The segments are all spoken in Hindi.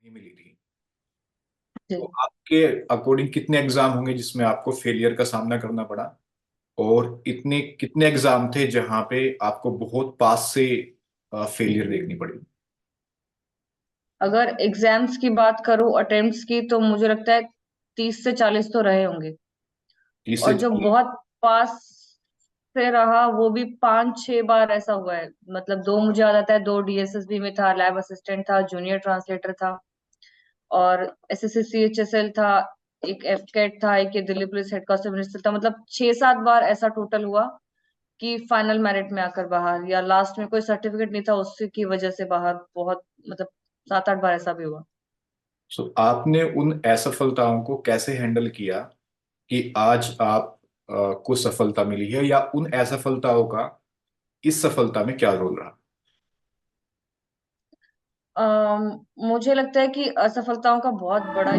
नहीं मिली थी। जी। तो आपके अकॉर्डिंग कितने एग्जाम होंगे जिसमें आपको फेलियर का सामना करना पड़ा, और इतने कितने एग्जाम थे जहां पे आपको बहुत पास से फेलियर देखनी पड़ी? अगर एग्जाम्स की बात करूं, अटेम्प्ट्स की, तो मुझे लगता है 30 से 40 तो रहे होंगे। 30 से और जो 40? बहुत पास से रहा वो भी 5-6 बार ऐसा हुआ है। मतलब दो मुझे याद आता है, दो डीएसएसबी में था, लैब असिस्टेंट था, जूनियर ट्रांसलेटर था, और एसएससी सीएचएसएल था, एक एफकेट था, एक ये दिल्ली पुलिस हेड कांस्टेबल था। मतलब 6-7 बार ऐसा टोटल हुआ कि फाइनल मेरिट में आकर बाहर, या लास्ट में कोई सर्टिफिकेट नहीं था उसकी की वजह से बाहर। बहुत मतलब 7-8 बार ऐसा भी हुआ। सो आपने उन असफलताओं को कैसे हैंडल किया कि आज आप को सफलता मिली है, या उन असफलताओं का इस सफलता में क्या रोल रहा? मुझे लगता है कि असफलताओं का बहुत बड़ा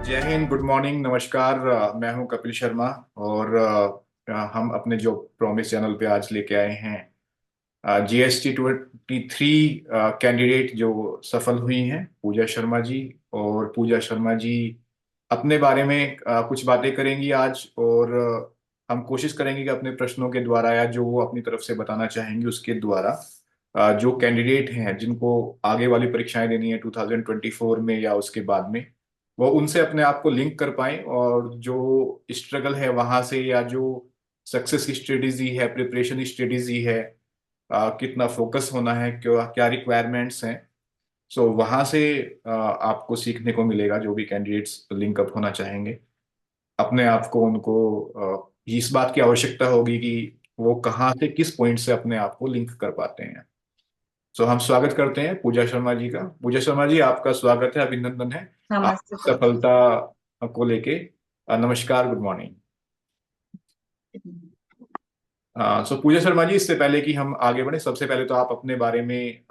जय हिंद, गुड मॉर्निंग, नमस्कार। मैं हूं कपिल शर्मा, और हम अपने जो प्रॉमिस चैनल पे आज लेके आए हैं GST 23 कैंडिडेट जो सफल हुई हैं, पूजा शर्मा जी। और पूजा शर्मा जी अपने बारे में कुछ बातें करेंगी आज, और हम कोशिश करेंगे कि अपने प्रश्नों के द्वारा या जो वो अपनी तरफ से बताना चाहेंगे उसके द्वारा जो कैंडिडेट हैं जिनको आगे वाली परीक्षाएं देनी है 2024 में या उसके बाद में, वो उनसे अपने आप को लिंक कर पाएं, और जो स्ट्रगल है वहां से, या जो सक्सेस की स्ट्रेटेजी है, प्रिपरेशन स्ट्रेटेजी है, कितना फोकस होना है, क्या क्या रिक्वायरमेंट्स हैं। सो वहां से आपको सीखने को मिलेगा। जो भी कैंडिडेट्स लिंक अप होना चाहेंगे अपने आप को, उनको इस बात की आवश्यकता होगी कि वो कहाँ से, किस पॉइंट से अपने आप को लिंक कर पाते हैं। सो हम स्वागत करते हैं पूजा शर्मा जी का। पूजा शर्मा जी, आपका स्वागत है, अभिनंदन है नमस्ते आपकी सर। सफलता को लेके। नमस्कार, गुड मॉर्निंग। सो पूजा शर्मा जी, इससे पहले कि हम आगे बढ़े, सबसे पहले तो आप अपने बारे में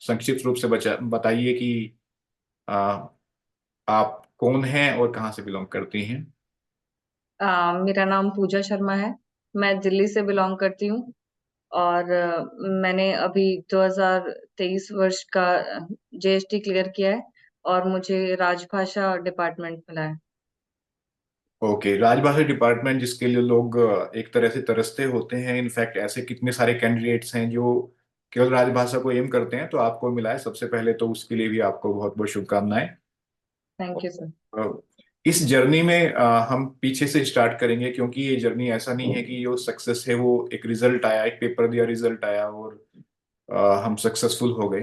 संक्षिप्त रूप से बताइए कि अ, आप कौन हैं और कहाँ से बिलोंग करती हैं। मेरा नाम पूजा शर्मा है। मैं दिल्ली से बिलोंग करती हूँ। और मैंने अभी 2023 वर्ष का जीएसटी क्लियर किया है, और मुझे राजभाषा डिपार्टमेंट मिला है। ओके, राजभाषा डिपार्टमेंट, जिसके लिए लोग एक तरह से तरसते होते हैं। इनफैक्ट ऐसे कितने सारे कैंडिडेट्स हैं जो केवल राजभाषा को एम करते हैं, तो आपको मिला है। सबसे पहले तो उसके लिए भी आपको बहुत बहुत शुभकामनाएं। Thank you sir. अ, इस जर्नी में हम पीछे से स्टार्ट करेंगे, क्योंकि ये जर्नी ऐसा नहीं है कि जो सक्सेस है वो एक रिजल्ट आया, एक पेपर दिया, रिजल्ट आया और हम सक्सेसफुल हो गए।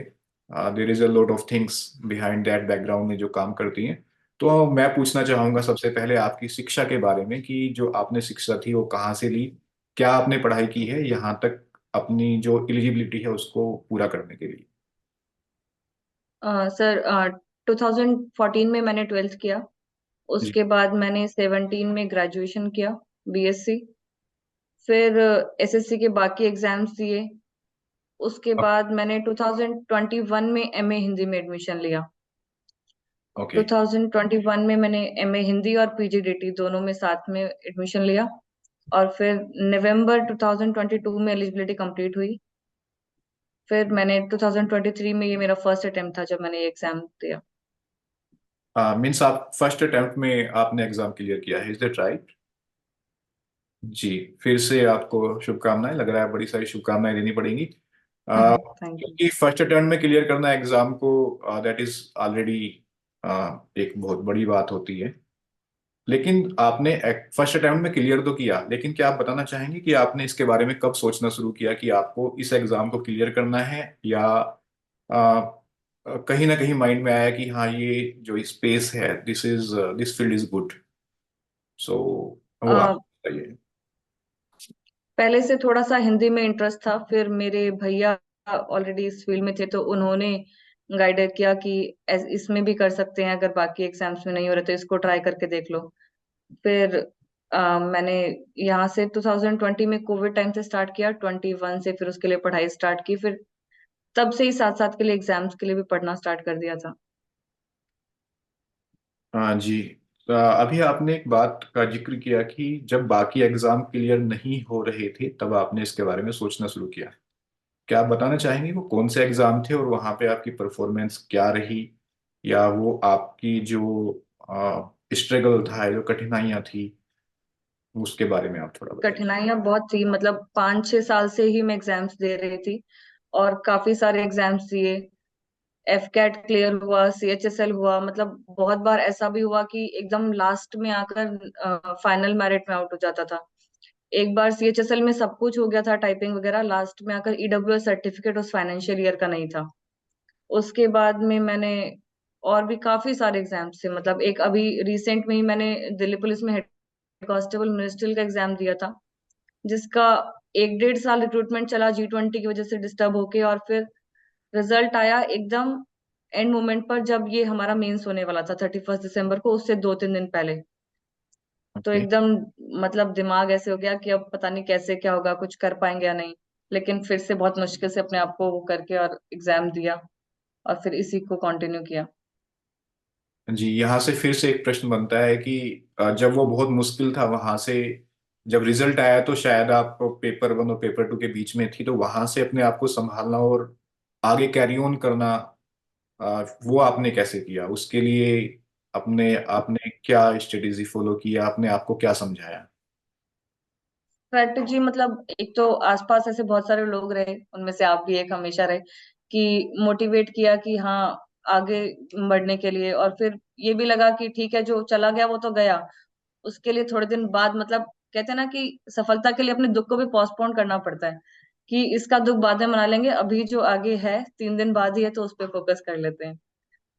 There is a lot of things behind that, background में जो काम करती हैं। तो मैं पूछना चाहूंगा सबसे पहले आपकी शिक्षा के बारे में, कि जो आपने शिक्षा थी वो कहाँ से ली, क्या आपने पढ़ाई की है यहाँ तक, अपनी जो एलिजिबिलिटी है उसको पूरा करने के लिए। सर, 2014 में मैंने 12th किया। जी। उसके बाद मैंने 17 में ग्रेजुएशन किया, बीएससी। फिर एसएससी के बाकी एग्जाम्स दिए। उसके बाद मैंने 2021 में एमए हिंदी में एडमिशन लिया। ओके। 2021 में मैंने एमए हिंदी और पीजीडीटी दोनों में साथ में एडमिशन लिया। और फिर नवंबर 2022 में एलिजिबिलिटी कंप्लीट हुई। फिर मैंने 2023 में, ये मेरा फर्स्ट अटेम्प्ट था जब मैंने ये एग्जाम दिया। मीन्स आप फर्स्ट अटेम्प्ट में आपने एग्जाम क्लियर किया है, इज दैट राइट? जी। फिर से आपको शुभकामनाएं, लग रहा है बड़ी सारी शुभकामनाएं देनी पड़ेंगी, थैंक यू। क्योंकि फर्स्ट अटेम्प्ट में क्लियर करना एग्जाम को, दैट इज ऑलरेडी एक बहुत बड़ी बात होती है। लेकिन आपने फर्स्ट अटेम्प्ट में क्लियर तो किया, लेकिन क्या आप बताना चाहेंगे कि आपने इसके बारे में कब सोचना शुरू किया कि आपको इस एग्जाम को क्लियर करना है, या कहीं ना कहीं माइंड में आया कि हाँ, ये जो स्पेस है, दिस फील्ड इज गुड। सो वो आप बताइए। पहले से थोड़ा सा हिंदी में इंटरेस्ट था। फिर मेरे भैया ऑलरेडी इस फील्ड में थे, तो उन्होंने गाइड किया कि इसमें भी कर सकते हैं, अगर बाकी एग्जाम्स में नहीं हो रहे तो इसको ट्राई करके देख लो। फिर मैंने यहाँ से 2020 में कोविड टाइम से स्टार्ट किया, 21 से फिर उसके लिए पढ़ाई स्टार्ट की। फिर तब से ही साथ साथ के लिए एग्जाम्स के लिए भी पढ़ना स्टार्ट कर दिया था। हाँ जी। अभी आपने एक बात का जिक्र किया कि जब बाकी एग्जाम क्लियर नहीं हो रहे थे तब आपने इसके बारे में सोचना शुरू किया। क्या आप बताना चाहेंगे वो कौन से एग्जाम थे और वहां पे आपकी परफॉर्मेंस क्या रही, या वो आपकी जो स्ट्रगल था, जो कठिनाइयां थी, उसके बारे में आप थोड़ा बताइए। कठिनाइयां बहुत थी, मतलब 5-6 साल से ही मैं एग्जाम्स दे रही थी और काफी सारे एग्जाम्स दिए। एफ कैट क्लियर हुआ, CHSL हुआ, मतलब बहुत बार ऐसा भी हुआ कि एकदम लास्ट में आकर फाइनल मेरिट में आउट हो जाता था। एक बार CHSL में सब कुछ हो गया था, टाइपिंग वगैरह, लास्ट में आकर EWS सर्टिफिकेट उस फाइनेंशियल ईयर का नहीं था। उसके बाद में मैंने और भी काफी सारे एग्जाम्स थे, मतलब एक अभी रिसेंट में ही मैंने दिल्ली पुलिस में हेड कांस्टेबल मिनिस्ट्रियल का एग्जाम दिया था, जिसका 1-1.5 साल रिक्रूटमेंट चला G20 की वजह से डिस्टर्ब होके, और फिर रिजल्ट आया एकदम एंड मोमेंट पर, जब ये हमारा मेंस होने वाला था 31 दिसंबर को, उससे 2-3 दिन पहले। तो ओके। एकदम मतलब दिमाग ऐसे हो गया कि अब पता नहीं कैसे क्या होगा, कुछ कर पाएंगे या नहीं। लेकिन फिर से बहुत मुश्किल से अपने आप को वो करके और एग्जाम दिया, और फिर इसी को कंटिन्यू किया। जी, यहाँ से फिर से एक प्रश्न बनता है कि जब वो बहुत मुश्किल था वहां से, जब रिजल्ट आया तो शायद आप पेपर वन और पेपर टू के बीच में थी, तो वहां से अपने आप को संभालना और आगे कैरी ऑन करना, वो आपने कैसे किया? उसके लिए अपने आपने क्या स्ट्रेटेजी फॉलो किया, आपने आपको क्या समझाया? स्ट्रेटजी मतलब, एक तो आसपास ऐसे बहुत सारे लोग रहे, उनमें से आप भी एक हमेशा रहे, कि मोटिवेट किया कि हाँ आगे बढ़ने के लिए। और फिर ये भी लगा कि ठीक है, जो चला गया वो तो गया। उसके लिए थोड़े दिन बाद, मतलब कहते हैं ना कि सफलता के लिए अपने दुख को भी पोस्टपोन करना पड़ता है, कि इसका दुख बाद में मना लेंगे, अभी जो आगे है 3 दिन बाद ही है, तो उस पर फोकस कर लेते हैं।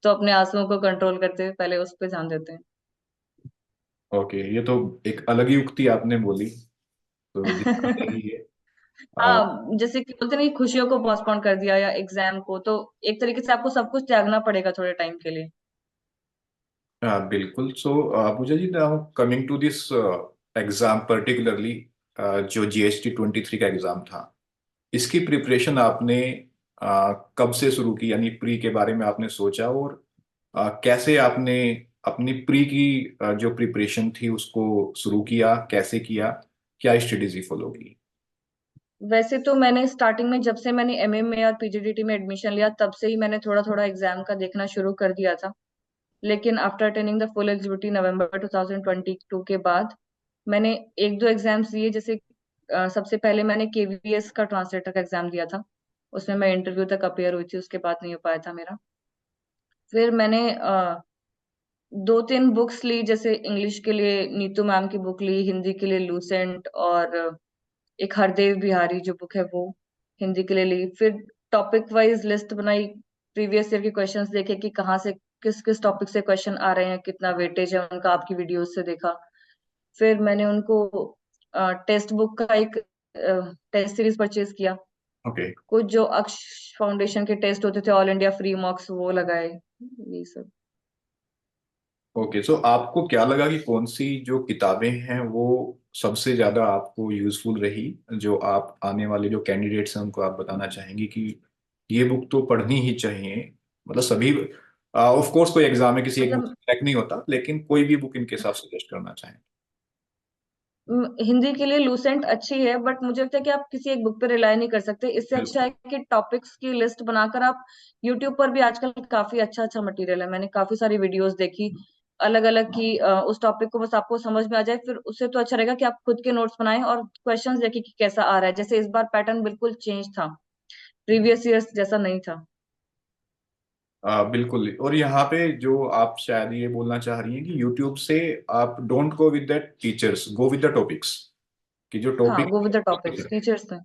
तो अपने आंसुओं को कंट्रोल करते हुए पहले उस पर ध्यान देते ओके, ये तो एक अलग ही उक्ति आपने बोली, तो हैं। सही है। आ, हाँ, जैसे कि बोलते हैं ना कि खुशियों को पोस्टपोन कर दिया या एग्जाम को, तो एक तरीके से आपको सब कुछ त्यागना पड़ेगा थोड़े टाइम के लिए। बिल्कुल। So Pooja ji, now coming to this exam particularly, जो GST 23 का एग्जाम था, इसकी प्रिपरेशन आपने कब से शुरू की, यानी प्री के बारे में आपने सोचा, और कैसे आपने अपनी प्री की जो प्रिपरेशन थी उसको शुरू किया, कैसे किया, क्या स्ट्रेटेजी फॉलो की? वैसे तो मैंने स्टार्टिंग में, जब से मैंने MM में और PGDT में एडमिशन लिया, तब से ही मैंने थोड़ा थोड़ा एग्जाम का देखना शुरू कर दिया था। लेकिन after attending the full eligibility November 2022 के बाद मैंने एक दो एग्जाम्स दिए। जैसे सबसे पहले मैंने KVS का ट्रांसलेटर का एग्जाम दिया था, उसमें मैं इंटरव्यू तक अपेयर हुई थी, उसके बाद नहीं हो पाया था मेरा। फिर मैंने 2-3 बुक्स ली, जैसे इंग्लिश के लिए नीतू मैम की बुक ली, हिंदी के लिए लूसेंट, और एक हरदेव बिहारी जो बुक है वो हिंदी के लिए ली। फिर टॉपिक वाइज लिस्ट बनाई, प्रीवियस ईयर के क्वेश्चंस देखे कि कहाँ से किस किस टॉपिक से क्वेश्चन आ रहे हैं, कितना वेटेज है उनका, आपकी वीडियोस से देखा। फिर मैंने उनको टेक्स्ट बुक का एक टेस्ट सीरीज परचेज किया। ओके। कुछ जो अक्ष फाउंडेशन के टेस्ट होते थे, ऑल इंडिया फ्री मॉक्स, वो लगाए, ये सब। ओके, सो आपको क्या लगा कि कौन सी जो किताबें हैं वो सबसे ज्यादा आपको यूजफुल रही, जो आप आने वाले जो कैंडिडेट्स हैं उनको आप बताना चाहेंगे कि ये बुक तो पढ़नी ही चाहिए? मतलब सभी, ऑफ कोर्स कोई एग्जाम में किसी एक बुक मतलब से नहीं होता, लेकिन कोई भी बुक इनके साथ सजेस्ट करना चाहें। हिंदी के लिए लूसेंट अच्छी है, बट मुझे लगता है कि आप किसी एक बुक पे रिलाई नहीं कर सकते। इससे अच्छा बिल्कुल। है कि टॉपिक्स की लिस्ट बनाकर आप, यूट्यूब पर भी आजकल काफी अच्छा अच्छा मटेरियल है, मैंने काफी सारी वीडियोस देखी अलग अलग की, उस टॉपिक को बस आपको समझ में आ जाए, फिर उससे तो अच्छा रहेगा कि आप खुद के नोट्स बनाएं और क्वेश्चंस देखें कि कैसा आ रहा है। जैसे इस बार पैटर्न बिल्कुल चेंज था, प्रीवियस ईयर्स जैसा नहीं था। बिल्कुल। और यहाँ पे जो आप शायद ये बोलना चाह रही हैं कि यूट्यूब से आप don't go with the teachers, go with the topics, कि जो हाँ, topic go with the topics, teachers ने।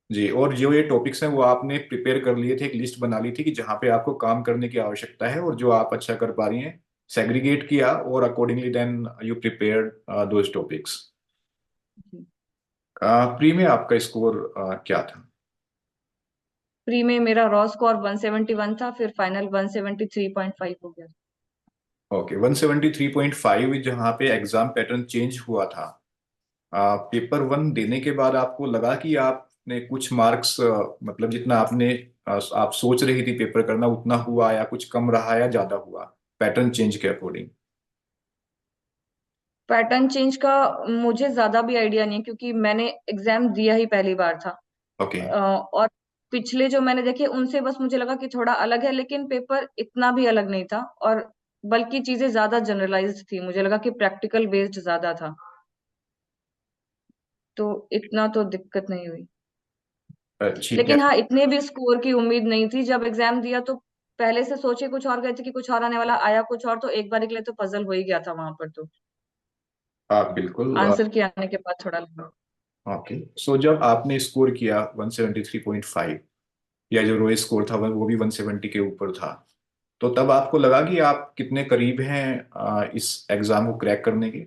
जी, और जो ये टॉपिक्स हैं वो आपने प्रिपेयर कर लिए थे, एक लिस्ट बना ली थी कि जहाँ पे आपको काम करने की आवश्यकता है और जो आप अच्छा कर पा रही हैं, सेग्रीगेट किया और accordingly then you prepared those topics. Pre में आपका स्कोर क्या था? प्री में मेरा रॉ स्कोर 171 था, फिर फाइनल 173.5 हो गया। ओके, 173.5, जहाँ पे एग्जाम पैटर्न चेंज हुआ था, पेपर वन देने के बाद आपको लगा कि आपने कुछ मार्क्स, मतलब जितना आपने आप सोच रही थी पेपर करना उतना हुआ, या कुछ कम रहा या ज्यादा हुआ पैटर्न चेंज के अकॉर्डिंग? पैटर्न चेंज का मुझे ज्यादा भी आइडिया नहीं है, क्योंकि मैंने एग्जाम दिया ही पहली बार था। ओके। और पिछले जो मैंने देखे उनसे बस मुझे लगा कि थोड़ा अलग है, लेकिन पेपर इतना भी अलग नहीं था। और बल्कि चीजें ज्यादा जनरलाइज्ड थी, मुझे लगा कि प्रैक्टिकल बेस्ड ज्यादा था। तो इतना तो दिक्कत नहीं हुई। ठीक है। लेकिन हाँ, इतने भी स्कोर की उम्मीद नहीं थी जब एग्जाम दिया। तो पहले से सोचे कुछ और गए थे कि कुछ और आने वाला, आया कुछ और, तो एक बार के लिए तो पजल हो ही गया था वहां पर। तो आप बिल्कुल। आंसर के आने के बाद थोड़ा लगा। ओके, सो जब आपने स्कोर किया 173.5, या जो रोए स्कोर था वो भी 170 के ऊपर था, तो तब आपको लगा कि आप कितने करीब हैं इस एग्जाम को क्रैक करने के?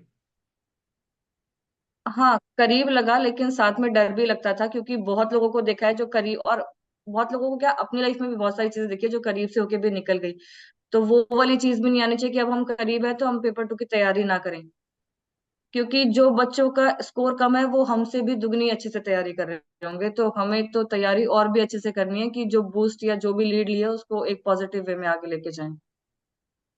हाँ, करीब लगा, लेकिन साथ में डर भी लगता था, क्योंकि बहुत लोगों को देखा है जो करीब, और बहुत लोगों को क्या, अपनी लाइफ में भी बहुत सारी चीजें देखी है जो करीब से होके भी निकल गई। तो वो वाली चीज भी नहीं आनी चाहिए कि अब हम करीब है तो हम पेपर टू की तैयारी ना करें। क्योंकि जो बच्चों का स्कोर कम है वो हमसे भी दुगनी अच्छे से तैयारी कर रहे होंगे, तो हमें तो तैयारी और भी अच्छे से करनी है कि जो बूस्ट या जो भी लीड लिया उसको एक पॉजिटिव वे में आगे लेके जाएं।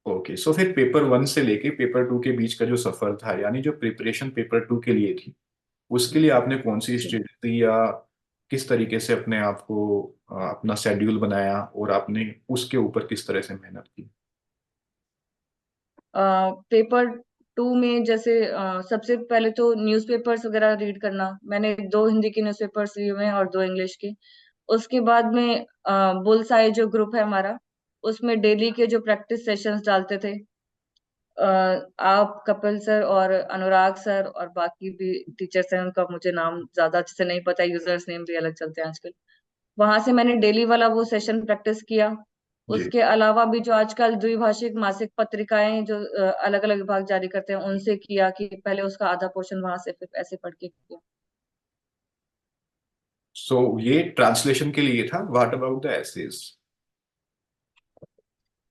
ओके, सो फिर पेपर 1 से लेके पेपर 2 के बीच का जो सफर था, यानी जो प्रिपरेशन पेपर 2 के लिए थी, उसके लिए आपने कौन सी जी। स्ट्रेटजी या किस तरीके से अपने आप को अपना शेड्यूल बनाया, और आपने उसके ऊपर किस तरह से मेहनत की? पेपर टू में जैसे सबसे पहले तो न्यूज़पेपर्स वगैरह रीड करना। मैंने दो हिंदी के न्यूज़पेपर्स लिए हुए हैं और दो इंग्लिश के। उसके बाद में बुलसाई जो ग्रुप है हमारा, उसमें डेली के जो प्रैक्टिस सेशंस डालते थे, आप, कपिल सर और अनुराग सर और बाकी भी टीचर्स हैं, उनका मुझे नाम ज्यादा अच्छे से नहीं पता, यूजर्स नेम भी अलग चलते हैं आजकल। वहां से मैंने डेली वाला वो सेशन प्रैक्टिस किया। जी। उसके अलावा भी जो आजकल द्विभाषिक मासिक पत्रिकाएं जो अलग अलग विभाग जारी करते हैं उनसे किया, कि पहले उसका आधा पोर्शन वहां से फिर ऐसे पढ़ के किया। सो ये ट्रांसलेशन के लिए था। What about the essays?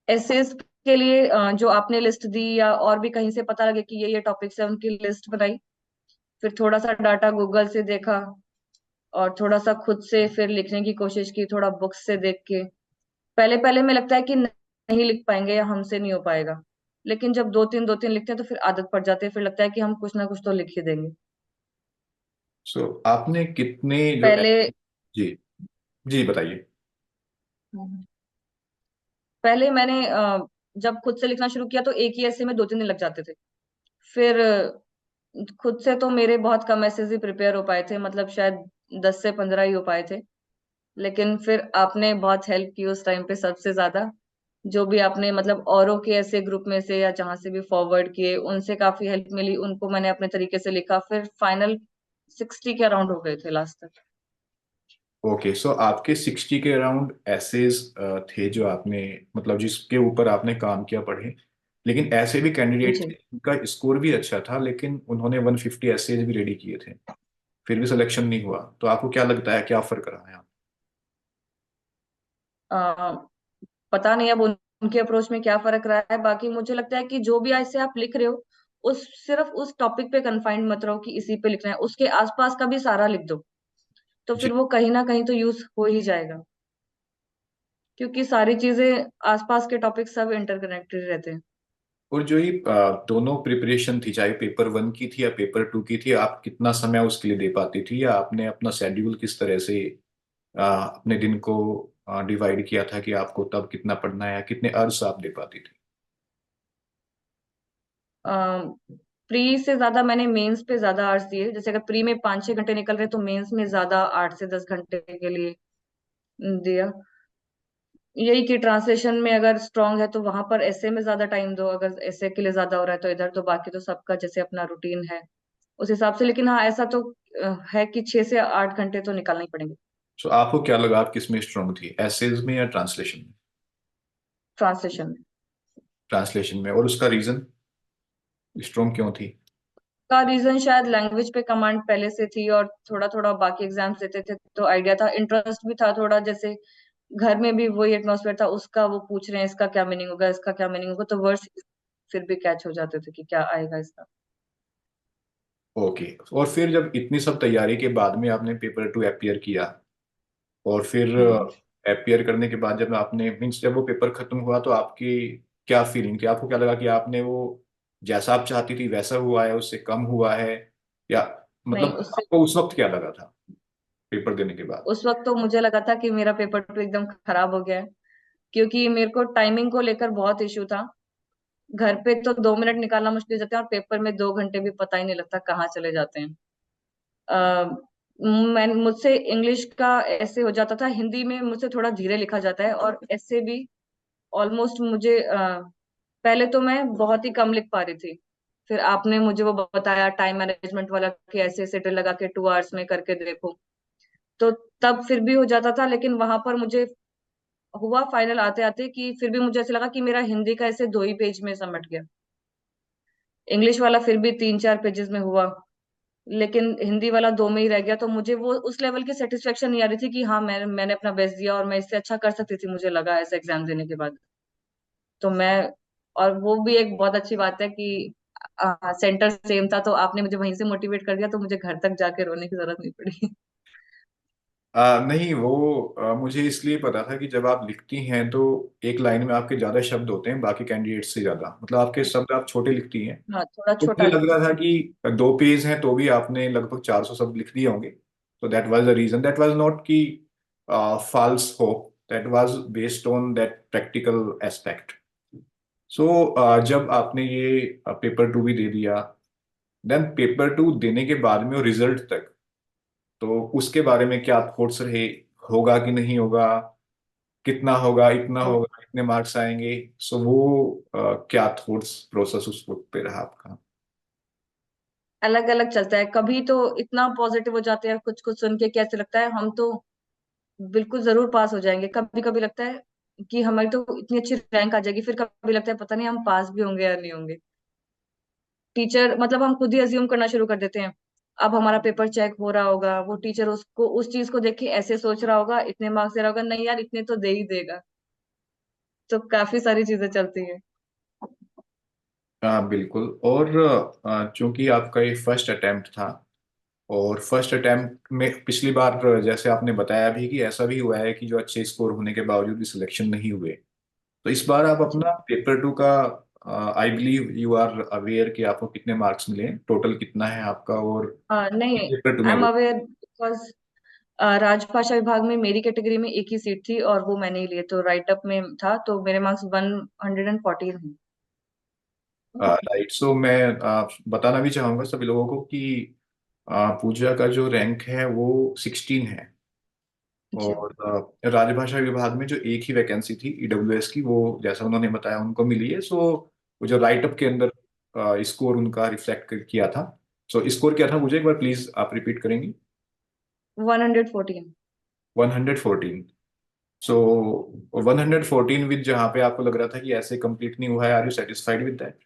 Essays के लिए जो आपने लिस्ट दी या और भी कहीं से पता लगे कि ये टॉपिक्स है, उनकी लिस्ट बनाई। फिर थोड़ा सा डाटा गूगल से देखा, और थोड़ा सा खुद से फिर लिखने की कोशिश की, थोड़ा बुक्स से देख के। पहले पहले में लगता है कि नहीं लिख पाएंगे या हमसे नहीं हो पाएगा, लेकिन जब दो तीन लिखते हैं तो फिर आदत पड़ जाती है, फिर लगता है कि हम कुछ ना कुछ तो लिख ही देंगे। सो आपने कितने जो पहले जी, जी बताइए। पहले मैंने जब खुद से लिखना शुरू किया तो एक ही ऐसे में दो तीन दिन लग जाते थे। फिर खुद से तो मेरे बहुत कम ऐसे ही प्रिपेयर हो पाए थे, मतलब शायद 10 से 15 ही हो पाए थे। लेकिन फिर आपने बहुत हेल्प की उस टाइम पे, सबसे ज्यादा। जो भी आपने मतलब औरों के ऐसे ग्रुप में से या जहां से भी फॉरवर्ड किए, उनसे काफी हेल्प मिली, उनको मैंने अपने तरीके से लिखा, फिर फाइनल 60 के अराउंड हो गए थे लास्ट तक। ओके, सो आपके 60 के अराउंड एसेज थे जो आपने, मतलब जिसके ऊपर आपने काम किया, पढ़े। लेकिन ऐसे भी कैंडिडेट थे जी। उनका स्कोर भी अच्छा था, लेकिन उन्होंने 150 एसेज भी रेडी किए थे, फिर भी सिलेक्शन नहीं हुआ। तो आपको क्या लगता है, क्या फर्क रहा है? आ, पता नहीं अब उनके अप्रोच में क्या फर्क रहा है। बाकी मुझे लगता है कि जो भी ऐसे आप लिख रहे हो, उस सिर्फ उस टॉपिक पे कन्फाइंड मत रहो कि इसी पे लिखना है, उसके आसपास का भी सारा लिख दो। तो जी। फिर वो कहीं ना कहीं तो यूज हो ही जाएगा, क्योंकि सारी चीजें आसपास के टॉपिक सब इंटरकनेक्टेड रहते हैं। और जो ये दोनों प्रिपरेशन थी, चाहे पेपर 1 की थी या पेपर 2 की थी, आप कितना समय उसके लिए दे पाती थी, या आपने अपना शेड्यूल किस तरह से अपने दिन को डिवाइड किया था कि आपको तब कितना पढ़ना है, या कितने आवर्स आप दे पाती थी? प्री से ज्यादा मैंने मेंस पे ज्यादा आवर्स दिए। जैसे अगर प्री में 5-6 घंटे निकल रहे तो मेंस में ज्यादा 8 से 10 घंटे के लिए दिया। यही कि ट्रांसलेशन में अगर स्ट्रांग है तो वहां पर ऐसे में ज्यादा टाइम दो, अगर ऐसे के लिए ज्यादा हो रहा है तो इधर। तो बाकी तो सबका जैसे अपना रूटीन है उस हिसाब से। लेकिन हाँ, ऐसा तो है कि 6 से 8 घंटे तो निकालना ही पड़ेंगे। सो आपको क्या लगा, आप किस में स्ट्रांग थी, एसेज में या ट्रांसलेशन में? ट्रांसलेशन में। ट्रांसलेशन में, और उसका रीजन, स्ट्रांग क्यों थी? का रीजन शायद लैंग्वेज पे कमांड पहले से थी, और थोड़ा थोड़ा बाकी एग्जाम्स देते थे तो आइडिया था, इंटरेस्ट भी था थोड़ा। जैसे घर में भी वही एटमॉस्फेयर था, उसका वो पूछ रहे हैं इसका क्या मीनिंग होगा, इसका क्या मीनिंग होगा, तो वर्ड्स फिर भी कैच हो जाते थे कि क्या आएगा इसका। ओके, और फिर जब इतनी सब तैयारी के बाद में आपने पेपर 2 अपियर किया, और फिर हम्म। अपियर करने के बाद जब आपने मीन्स जब वो पेपर खत्म हुआ, तो आपकी क्या फीलिंग थी? आपको क्या लगा कि आपने वो जैसा आप चाहती थी वैसा हुआ है, उससे कम हुआ है, या नहीं, मतलब उससे आपको उस वक्त क्या लगा था पेपर देने के बाद? उस वक्त तो मुझे लगा था कि मेरा पेपर टू एकदम खराब हो गया है, क्योंकि मेरे को टाइमिंग को लेकर बहुत इशू था। घर पे तो 2 मिनट निकालना मुश्किल हो जाता है, और पेपर में 2 घंटे भी पता ही नहीं लगता कहाँ चले जाते हैं। आ, मैं मुझसे इंग्लिश का ऐसे हो जाता था, हिंदी में मुझसे थोड़ा धीरे लिखा जाता है, और ऐसे भी ऑलमोस्ट मुझे पहले तो मैं बहुत ही कम लिख पा रही थी। फिर आपने मुझे वो बताया टाइम मैनेजमेंट वाला, कि ऐसे ऐसे ड्रिल लगा के 2 आवर्स में करके देखो। तो तब फिर भी हो जाता था, लेकिन वहां पर मुझे हुआ फाइनल आते आते कि फिर भी मुझे ऐसे लगा कि मेरा हिंदी का ऐसे 2 ही पेज में समझ गया। इंग्लिश वाला फिर भी 3-4 पेजेस में हुआ, लेकिन हिंदी वाला 2 में ही रह गया। तो मुझे वो उस लेवल की सेटिस्फेक्शन नहीं आ रही थी कि हाँ, मैंने अपना बेस्ट दिया और मैं इससे अच्छा कर सकती थी, मुझे लगा ऐसा एग्जाम देने के बाद। तो मैं, और वो भी एक बहुत अच्छी बात है कि सेंटर सेम था, तो आपने मुझे वहीं से मोटिवेट कर दिया, तो मुझे घर तक जाके रोने की जरूरत नहीं पड़ी। नहीं, वो मुझे इसलिए पता था कि जब आप लिखती हैं तो एक लाइन में आपके ज्यादा शब्द होते हैं बाकी कैंडिडेट से ज्यादा, मतलब आपके शब्द आप छोटे लिखती हैं। हाँ, थोड़ा तो छोटा मुझे लग लिखती रहा हूँ। था कि 2 पेज हैं तो भी आपने लगभग 400 शब्द लिख दिए होंगे। तो that was the reason, that was not की false hope, that was based on that practical aspect. So जब आपने ये पेपर टू भी दे दिया, देन पेपर टू देने के बाद में और रिजल्ट तक, तो उसके बारे में क्या थॉट्स रहे? होगा कि नहीं होगा, कितना होगा, इतना तो होगा, इतने मार्क्स आएंगे? सो वो क्या थॉट्स प्रोसेस उस वक्त पे रहा आपका? अलग अलग चलता है, कभी तो इतना पॉजिटिव हो जाते हैं कुछ कुछ सुन के, कैसे लगता है हम तो बिल्कुल जरूर पास हो जाएंगे। कभी कभी लगता है कि हमारी तो इतनी अच्छी रैंक आ जाएगी, फिर कभी लगता है पता नहीं हम पास भी होंगे या नहीं होंगे। टीचर, मतलब हम खुद ही अज्यूम करना शुरू कर देते हैं। अब हमारा पेपर चेक हो रहा होगा, वो टीचर उसको उस चीज को देख के ऐसे सोच रहा होगा, इतने मार्क्स दे रहा होगा, नहीं यार इतने तो दे ही देगा। तो काफी सारी चीजें चलती है। हाँ बिल्कुल। और चूंकि आपका ये फर्स्ट अटेम्प्ट था, और फर्स्ट अटेम्प्ट में पिछली बार जैसे आपने बताया भी कि ऐसा भी हुआ है कि जो अच्छे स्कोर होने के बावजूद भी सिलेक्शन नहीं हुए, तो इस बार आप जी। अपना पेपर टू का, I believe you are aware कि आपको कितने मार्क्स मिले, टोटल कितना है आपका, और नहीं, पेपर टू आई में एम वो। अवेयर बिकॉज राजभाषा विभाग में मेरी कैटेगरी में एक ही सीट थी, और वो मैंने ही लिए, तो राइट अप में था, तो मेरे मार्क्स 114 हैं। राइट, सो मैं बताना भी चाहूंगा सभी लोगों को कि पूजा का जो रैंक है वो 16 है। जी। और राजभाषा विभाग में जो एक ही वैकेंसी थी ईडब्ल्यूएस की, वो जैसा उन्होंने बताया उनको मिली है। सो वो जो राइट अप के अंदर स्कोर उनका रिफ्लेक्ट किया था, सो स्कोर क्या था, मुझे एक बार प्लीज आप रिपीट करेंगी? 114। 114। सो 114 विद, जहाँ पे आपको लग रहा था कि ऐसे कंप्लीट नहीं हुआ है, are you satisfied with that?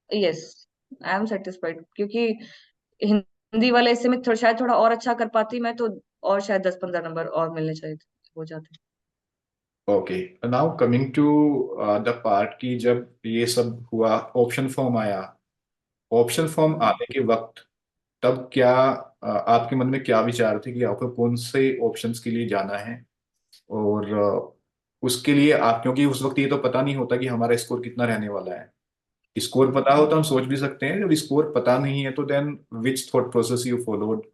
Yes, I am satisfied, क्योंकि हिंदी वाले इससे मैं थोड़ा, शायद थोड़ा और अच्छा कर पाती मैं तो, और शायद 10-15 नंबर और मिलने चाहिए हो जाते। Okay, now coming to the part की जब ये सब हुआ, ऑप्शन फॉर्म आया। ऑप्शन फॉर्म आने के वक्त तब क्या आपके मन में क्या विचार थे कि आपको कौन से ऑप्शंस के लिए जाना है? और उसके लिए आप, क्योंकि उस वक्त ये तो पता नहीं होता कि हमारा स्कोर कितना रहने वाला है। स्कोर पता हो तो हम सोच भी सकते हैं, जब स्कोर पता नहीं है तो then which thought process you followed,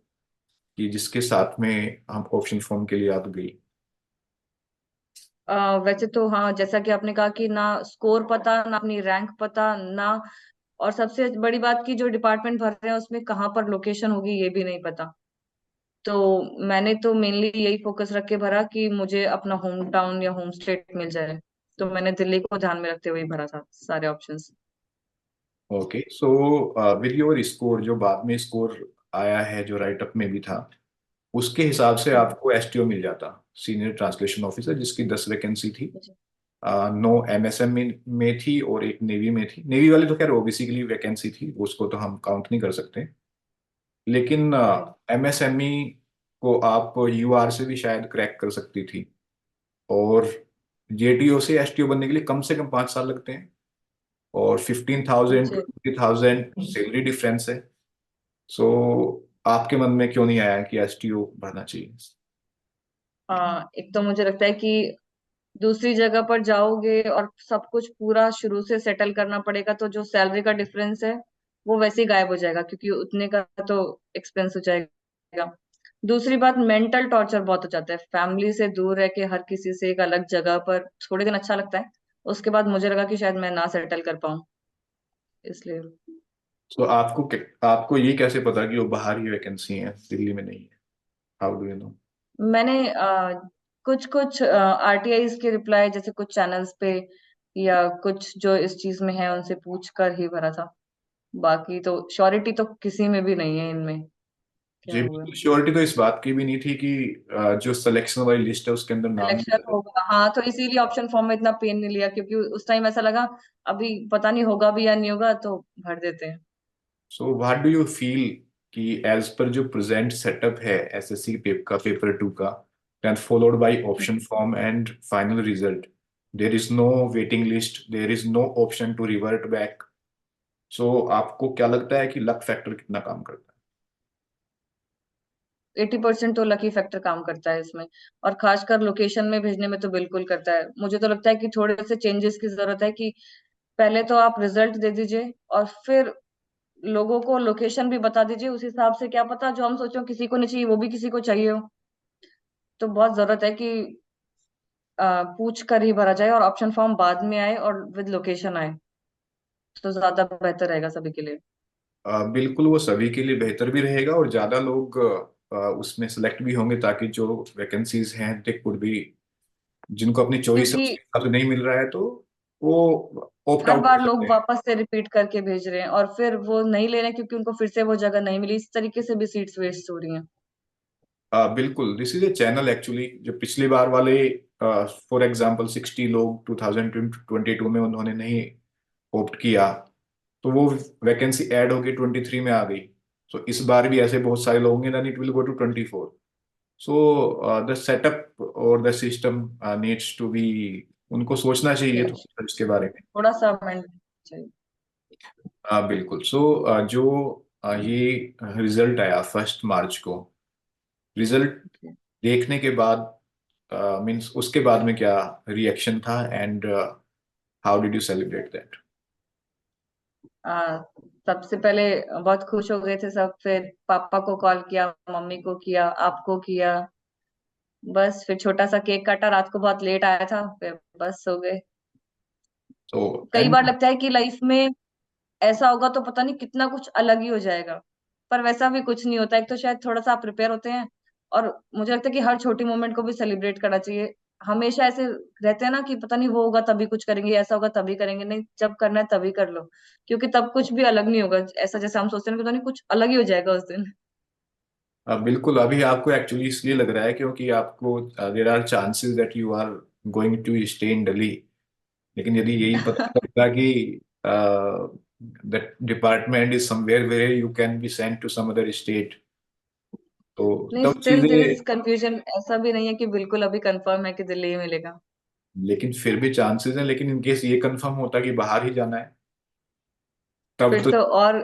कि जिसके साथ में हम ऑप्शन फॉर्म के लिए आप गई? वैसे तो हाँ, जैसा कि आपने कहा कि ना स्कोर पता, ना अपनी रैंक पता, ना, और सबसे बड़ी बात की जो डिपार्टमेंट भर रहे हैं उसमें कहाँ पर लोकेशन होगी ये भी नहीं पता। तो मैंने तो मेनली यही फोकस रख के भरा कि मुझे अपना होम टाउन या होम स्टेट मिल जाए। तो मैंने दिल्ली को ध्यान में रखते हुए ही भरा था सारे options. Okay, so with your score, जो बाद में स्कोर आया है जो राइट अप में भी था, उसके हिसाब से आपको एसटीओ मिल जाता, सीनियर ट्रांसलेशन ऑफिसर, जिसकी 10 वैकेंसी थी। 9 एमएसएम में थी और एक नेवी में थी। नेवी वाली तो खैर ओबीसी के लिए वैकेंसी थी, उसको तो हम काउंट नहीं कर सकते। लेकिन राइट। एमएसएमई को आप यूआर से भी शायद क्रैक कर सकती थी। और जेटीओ से एसटीओ बनने के लिए कम से कम 5 साल लगते हैं, और 15,000 जी। 20,000 सैलरी डिफरेंस है। सो आपके मन में क्यों नहीं आया कि एसटीओ भरना चाहिए? एक तो मुझे लगता है कि दूसरी जगह पर जाओगे और सब कुछ पूरा शुरू से सेटल करना पड़ेगा, तो जो सैलरी का डिफरेंस है वो वैसे ही गायब हो जाएगा, क्योंकि उतने का तो एक्सपेंस हो जाएगा। दूसरी बात, मेंटल टॉर्चर बहुत हो जाता है फैमिली से दूर रह के, हर किसी से एक अलग जगह पर थोड़े दिन अच्छा लगता है, उसके बाद मुझे लगा कि शायद मैं ना सेटल कर पाऊँ, इसलिए। तो आपको ये कैसे पता कि वो बाहर ही वैकेंसी है, दिल्ली में नहीं है? How do you know? मैंने कुछ कुछ आरटीआईज के रिप्लाई जैसे कुछ चैनल्स पे, या कुछ जो इस चीज में है उनसे पूछ कर ही भरा था। बाकी तो श्योरिटी तो किसी में भी नहीं है इनमें क्या जी हुआ। बिल्कुल, श्योरिटी तो इस बात की भी नहीं थी कि जो सिलेक्शन वाली लिस्ट है उसके अंदर नाम नहीं सिलेक्शन आ रहा। होगा, हाँ, तो इसीलिए ऑप्शन फॉर्म में इतना पेन नहीं लिया, क्योंकि उस टाइम ऐसा लगा अभी पता नहीं होगा भी या नहीं होगा, तो भर देते हैं। सो व्हाट डू यू फील कि एज पर जो प्रेजेंट सेटअप है एसएससी का पेपर टू का, then followed by option form and final result, there is no waiting list, there is no option to revert back. So आपको क्या लगता है कि लक फैक्टर कितना काम करता 80% तो लकी फैक्टर काम करता है इसमें, और खासकर लोकेशन में भेजने में तो बिल्कुल करता है। मुझे तो लगता है कि थोड़े से चेंजेस की जरूरत है, कि पहले तो आप रिजल्ट दे दीजिए और फिर लोगों को लोकेशन भी बता दीजिए, उस हिसाब से क्या पता जो हम सोचो किसी को नहीं चाहिए वो भी किसी को चाहिए हो। तो बहुत जरूरत है कि पूछ कर ही भरा जाए और ऑप्शन फॉर्म बाद में आए और विद लोकेशन आए, तो ज्यादा बेहतर रहेगा सभी के लिए। बिल्कुल, वो सभी के लिए बेहतर भी रहेगा और ज्यादा लोग उसमें सेलेक्ट भी होंगे, ताकि जो वैकेंसीज हैं दे कुड भी, जिनको अपनी चॉइस है क्योंकि उसके हिसाब से नहीं मिल रहा है तो वो ऑप्ट हर आउट कर बार सकते लोग हैं। वापस से रिपीट करके भेज रहे हैं और फिर वो नहीं ले रहे हैं, क्योंकि उनको फिर से वो जगह नहीं मिली, इस तरीके से भी सीट्स वेस्ट हो रही हैं। बिल्कुल, this is a channel actually, जो पिछली बार वाले फॉर एग्जांपल 60 लोग 2022 में उन्होंने नहीं ऑप्ट किया, तो वो वैकेंसी ऐड होके 23 में आ गई। सो इस बार भी ऐसे बहुत सारे लोग होंगे, then it will go to 24। So the setup और the system needs to be, उनको सोचना चाहिए चेंज, थोड़ा इसके बारे में। थोड़ा सा अमेंड चाहिए। बिल्कुल। सो जो ये रिजल्ट आया 1 मार्च को, रिजल्ट देखने के बाद मीन्स उसके बाद में क्या रिएक्शन था, and how did you celebrate that? आ, सबसे पहले बहुत खुश हो गए थे सब, फिर पापा को कॉल किया, मम्मी को किया, आपको किया। बस फिर छोटा सा केक काटा, रात को बहुत लेट आया था, फिर बस सो गए। तो कई एंड बार लगता है कि लाइफ में ऐसा होगा तो पता नहीं कितना कुछ अलग ही हो जाएगा, पर वैसा भी कुछ नहीं होता। एक तो शायद थोड़ा सा आप प्रिपेयर होते हैं, और मुझे लगता है कि हर छोटी मोमेंट को भी सेलिब्रेट करना चाहिए। हमेशा ऐसे रहते हैं ना कि पता नहीं वो होगा तभी कुछ करेंगे, ऐसा होगा तभी करेंगे, नहीं, जब करना है तभी कर लो, क्योंकि तब कुछ भी अलग नहीं होगा ऐसा जैसे हम सोचते हैं कि पता नहीं कुछ अलग ही हो जाएगा उस दिन। बिल्कुल, अभी आपको एक्चुअली इसलिए लग रहा है क्योंकि आपको there are chances that you are going to stay in Delhi. लेकिन यदि यही पता लगता कि that department is somewhere where you can be sent to some other state, तो नहीं, तब स्टिल देयर इज चीजें, कंफ्यूजन, ऐसा भी नहीं है कि बिल्कुल अभी कंफर्म है कि दिल्ली ही मिलेगा। लेकिन फिर भी चांसेस हैं। लेकिन इन केस ये कंफर्म होता कि बाहर ही जाना है, तब फिर तो, तो और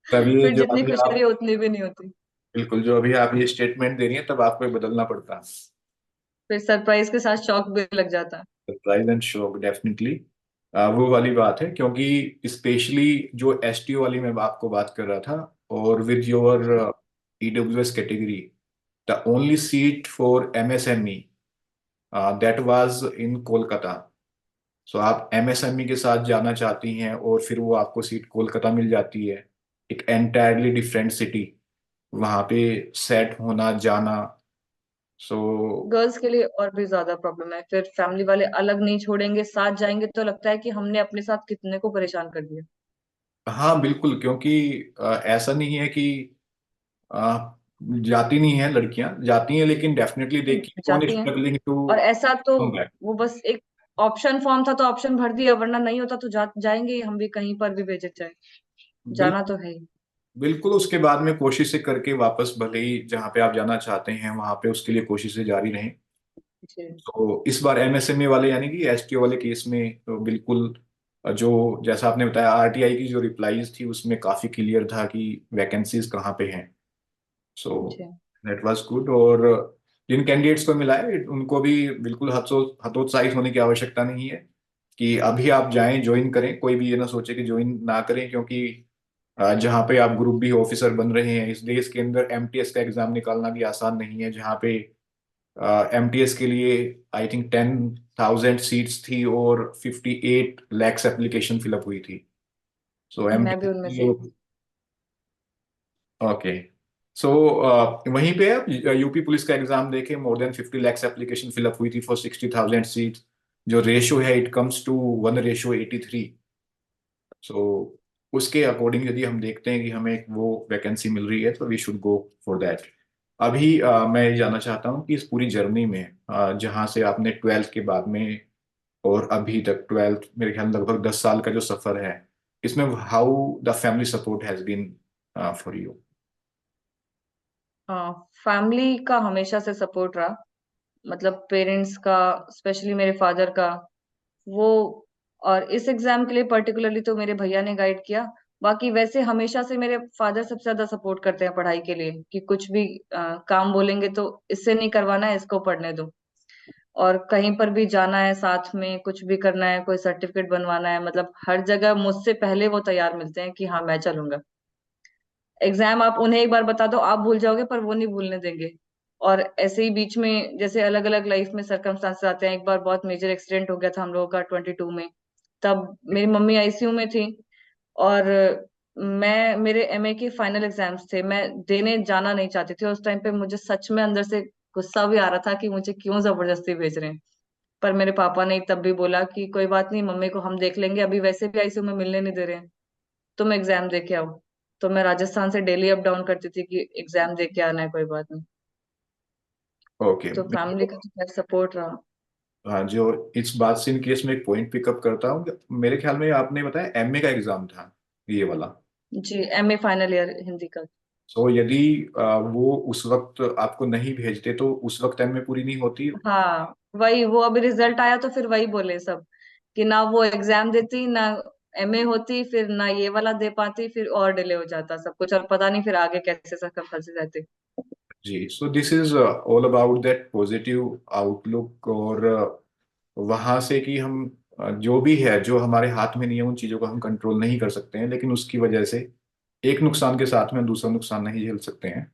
तब ये फिर जो जितनी अभी खुशी आप, रही उतनी भी नहीं होती। बिल्कुल जो अभी आप ये स्टेटमेंट दे रही हैं तब आपको ये बदलना पड़ता। फिर सरप्राइज के साथ शॉक भी लग जाता है। सरप्राइज एंड शॉक डेफिनेटली, वो वाली बात है, क्योंकि स्पेशली जो एसटीओ वाली मैं आपको बात कर रहा था, और with your EWS category, the only seat for MSME that was in Kolkata. So आप एमएसएमई के साथ जाना चाहती हैं और फिर वो आपको सीट कोलकाता मिल जाती है, एक एंटायरली डिफरेंट सिटी, वहां पे सेट होना जाना। सो गर्ल्स के लिए और भी ज्यादा प्रॉब्लम है, फिर फैमिली वाले अलग नहीं छोड़ेंगे, साथ जाएंगे तो लगता है कि हमने अपने साथ कितने को परेशान कर दिया। हाँ बिल्कुल, क्योंकि ऐसा नहीं है कि अ, जाती नहीं है, लड़कियां जाती हैं, लेकिन डेफिनेटली दे कीप ऑन जाती हैं, स्ट्रगलिंग टू और ऐसा तो कम बैक। वो बस एक ऑप्शन फॉर्म था तो ऑप्शन भर दिया, वरना नहीं होता तो जाएंगे ही, हम भी कहीं पर भी भेजे जाए, जाना तो है ही। बिल्कुल, उसके बाद में कोशिशें करके वापस, भले ही जहाँ पे आप जाना चाहते हैं वहां पे उसके लिए कोशिशें जारी रहें। जी। तो इस बार एमएसएमई वाले यानी कि एसटीओ वाले केस में तो बिल्कुल, जो जैसा आपने बताया आरटीआई की जो रिप्लाईज थी उसमें काफी क्लियर था कि वैकेंसीज कहाँ पे हैं। सो जी। That was good. और जिन कैंडिडेट्स को मिला है उनको भी बिल्कुल हतोत्साहित होने की आवश्यकता नहीं है कि अभी आप जाएं ज्वाइन करें। कोई भी ये ना सोचे कि ज्वाइन ना करें, क्योंकि जहाँ पे आप ग्रुप बी ऑफिसर बन रहे हैं इस देश के अंदर, एमटीएस का एग्जाम निकालना भी आसान नहीं है। जहाँ पे एमटीएस के लिए आई थिंक 10,000 सीट्स थी और 58 lakhs एप्लीकेशन फिलअप हुई थी। सो मैं भी एमटीएस उनमें के से लिए, एक थी। ओके। सो वहीं पे आप यूपी पुलिस का एग्जाम देखें, more than 50 lakhs application fill up हुई थी फॉर 60,000 सीट। जो रेशियो है इट कम्स टू 1:83। सो उसके अकॉर्डिंग यदि हम देखते हैं कि हमें एक वो वैकेंसी मिल रही है तो we should go for that. अभी मैं ये जानना चाहता हूँ कि इस पूरी जर्नी में जहाँ से आपने 12th के बाद में और अभी तक 12th, मेरे ख्याल में लगभग 10 साल का जो सफर है, इसमें how the family support has been for you. हाँ, फैमिली का हमेशा से सपोर्ट रहा। मतलब पेरेंट्स का, स्पेशली मेरे फादर का, वो। और इस एग्जाम के लिए पर्टिकुलरली तो मेरे भैया ने गाइड किया। बाकी वैसे हमेशा से मेरे फादर सबसे ज्यादा सपोर्ट करते हैं पढ़ाई के लिए, कि कुछ भी काम बोलेंगे तो इससे नहीं करवाना है, इसको पढ़ने दो। और कहीं पर भी जाना है साथ में, कुछ भी करना है, कोई सर्टिफिकेट बनवाना है, मतलब हर जगह मुझसे पहले वो तैयार मिलते हैं कि हाँ मैं चलूंगा। एग्जाम आप उन्हें एक बार बता दो, आप भूल जाओगे, पर वो नहीं भूलने देंगे। और ऐसे ही बीच में जैसे अलग अलग लाइफ में सर्कमस्टांसेस आते हैं। एक बार बहुत मेजर एक्सीडेंट हो गया था हम लोगों का 22 में। तब मेरी मम्मी आईसीयू में थी। और मैं, मेरे एमए के फाइनल एग्जाम्स थे, मैं देने जाना नहीं चाहती थी। उस टाइम पे मुझे सच में अंदर से गुस्सा भी आ रहा था कि मुझे क्यों जबरदस्ती भेज रहे हैं। पर मेरे पापा ने तब भी बोला कि कोई बात नहीं, मम्मी को हम देख लेंगे, अभी वैसे भी आईसीयू में मिलने नहीं दे रहे हैं, तुम एग्जाम दे के आओ। तो मैं राजस्थान से डेली अप डाउन करती थी कि एग्जाम दे के आना है, कोई बात नहीं। ओके। तो फैमिली का तो खैर सपोर्ट रहा। हाँ, जो इस बात से इन केस में एक पॉइंट पिकअप करता हूँ, मेरे ख्याल में आपने बताया एमए का एग्जाम था ये वाला। जी, एमए फाइनल ईयर हिंदी का। सो यदि वो उस वक्त आपको नहीं भेजते तो उस वक्त एमए पूरी नहीं होती। हाँ, वही, वो अभी रिजल्ट आया तो फिर वही बोले सब कि ना वो एग्जाम देती, ना एमए होती, फिर ना ये वाला दे पाती, फिर और डिले हो जाता सब कुछ, और पता नहीं फिर आगे कैसे सब फंसे रहते। जी, so this is all about that positive outlook. और वहां से कि हम जो भी है जो हमारे हाथ में नहीं है उन चीजों को हम कंट्रोल नहीं कर सकते हैं, लेकिन उसकी वजह से एक नुकसान के साथ में दूसरा नुकसान नहीं झेल सकते हैं।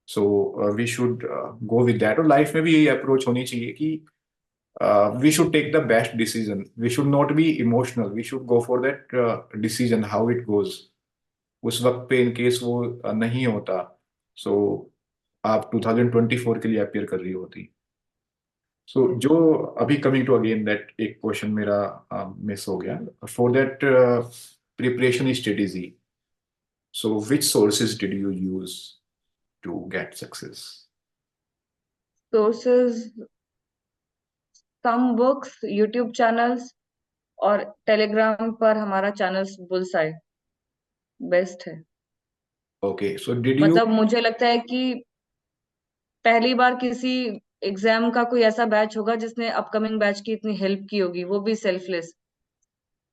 So we should go with that. और लाइफ में भी यही अप्रोच होनी चाहिए कि we should take the best decision. We should not be emotional. We should go for that decision how it goes. उस वक्त पे इन केस वो नहीं होता, सो आप 2024 के लिए अपियर कर रही होती। सो जी। जो अभी कमिंग टू अगेन दैट एक क्वेश्चन मेरा मिस हो गया for that preparation strategy. So which sources did you use to get success? Sources, some books, YouTube channels, और टेलीग्राम पर हमारा चैनल बुलसाई बेस्ट है। ओके, सो डिड यू, मतलब मुझे लगता है कि पहली बार किसी एग्जाम का कोई ऐसा बैच होगा जिसने अपकमिंग बैच की इतनी हेल्प की होगी, वो भी सेल्फलेस,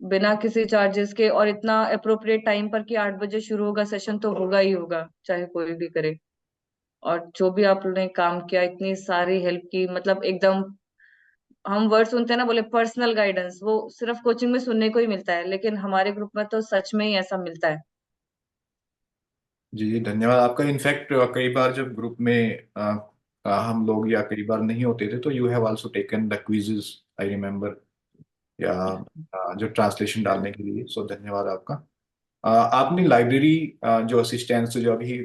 बिना किसी चार्जेस के, और इतना अप्रोप्रिएट टाइम पर कि 8 बजे शुरू होगा सेशन तो होगा ही होगा, चाहे कोई भी करे। और जो भी आप लोगों ने काम किया, इतनी सारी हेल्प की, मतलब एकदम, हम वर्ड सुनते हैं ना, बोले पर्सनल गाइडेंस, वो सिर्फ कोचिंग में सुनने को ही मिलता है, लेकिन हमारे ग्रुप में तो सच में ही ऐसा मिलता है। जी जी धन्यवाद आपका। इनफैक्ट कई बार जब ग्रुप में हम लोग या कई बार नहीं होते थे तो you have also taken the quizzes, I remember, या जो ट्रांसलेशन डालने के लिए। सो धन्यवाद आपका। आपने लाइब्रेरी, जो असिस्टेंस जो अभी